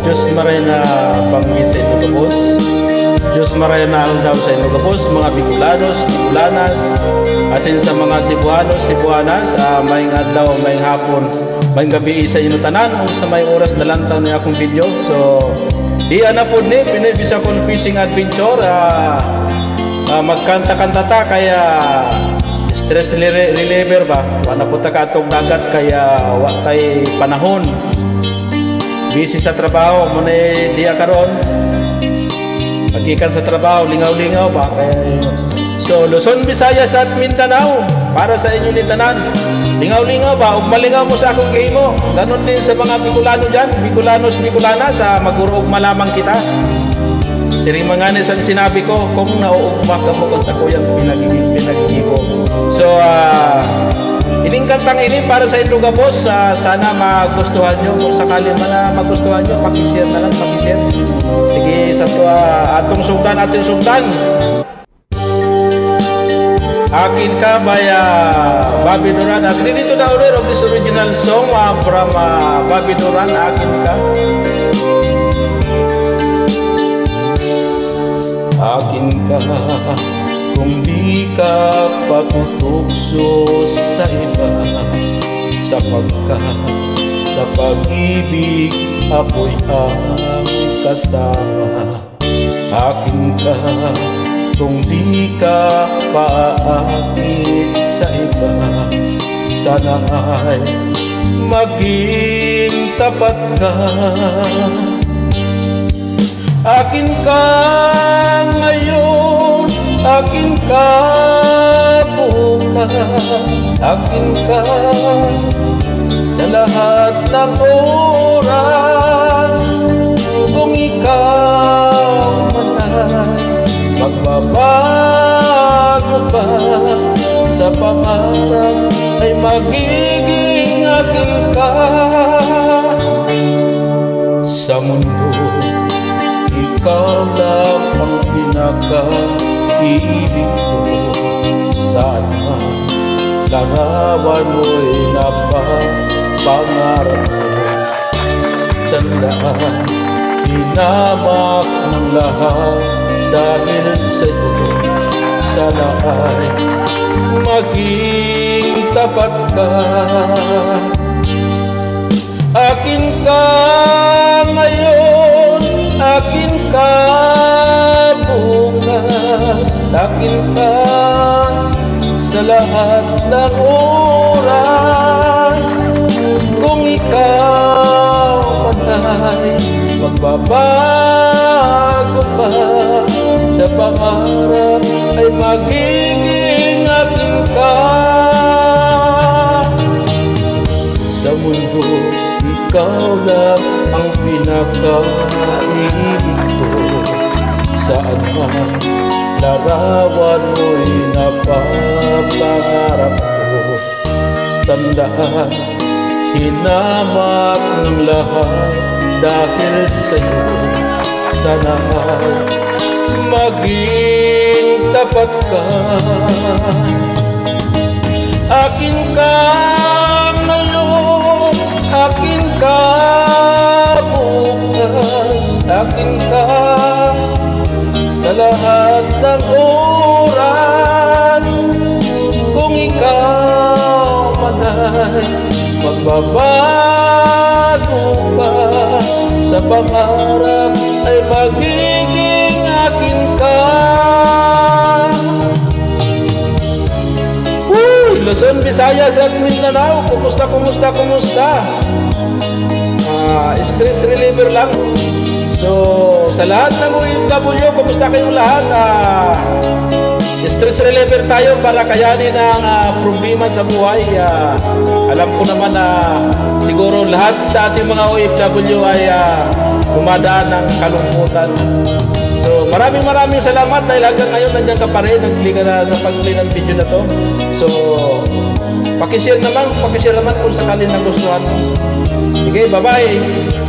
Diyos maray na panggis sa inyo kapos. Diyos maray na aldaw sa inyo kapos, mga Bicolanos, Bicolanas, asin sa mga Cebuanos, Cebuanas, may adlaw, may hapon, may gabi sa inyo tanan, o sa may oras na lantaw niya akong video. So, di na po ni, pinibisa kong fishing adventure, magkanta-kanta ta, kaya stress reliever ba? Wala po ta katong dagat, kaya wakay panahon. Busy sa trabaho, muna di karon. Pag-ikan sa trabaho, lingaw-lingaw ba? Kaya, so, Luzon, Visayas at Mindanao, para sa inyo ni tanan. Lingaw-lingaw ba? Ug malingaw mo sa akong gihimo. Ganon din sa mga Bicolano dyan, Bicolanos, Bicolanas, magurog malamang kita. Siring mga nisan sinabi ko, kung nauugma ka mo sa kuyang pinag-ibo. So, ining kantang ini para sa inyo kapos, sana magustuhan nyo. Kung sakali man na magustuhan nyo, pakishare na lang, pakishare. Sige, sa to, atong sugdan. Akin ka baya Bobby Duran. Agree dito na ulit of this original song from Bobby Duran, Akin ka. Akin ka kung di ka pagtukso sa iba, sapagkat sa pag-ibig ako'y ang kasama. Akin ka kung di ka paakit sa iba, sana ay maging tapat ka. Akin ka ngayon, akin ka bukas, akin ka sa lahat ng oras. Kung ikaw man ay magbabago pa, sa pangarap ay magiging akin ka. Sa mundo, ikaw lang ang pinaka-ibig ko. Sana larawan mo'y napapangarap ko. Tandaan, hinamak ng lahat dahil sa'yo. Sana ay maging tapat ka. Akin ka ngayon, akin ka bukas, akin ka sa lahat ng oras. Kung ikaw man ay magbabago pa, sa pangarap ay magiging akin ka. Sa mundo, ikaw lang ang pinaka-ibig ko. Saan man larawan mo'y napapangarap ko. Tandaan, hinamak ng lahat dahil sa'yo. Sana ay maging tapat ka. Akin ka ngayon, akin ka bukas, akin ka sa lahat ng oras. Kung ikaw man ay magbabago pa, sa pangarap ay magiging akin ka. Luzon, Visayas at Mindanao, kumusta? Stress reliever lang. So, sa lahat ng OFW, kumusta kayong lahat? Stress reliever tayo para kayanin ang problema sa buhay. Alam ko naman na siguro lahat sa ating mga OFW ay dumadaan ng kalungkutan. So, maraming salamat dahil hanggang ngayon nandiyan ka pa rin, nag-play ka na sa pag-play ng video na to. So, pakishare naman kung sakali nagustuhan mo. Sige, bye-bye!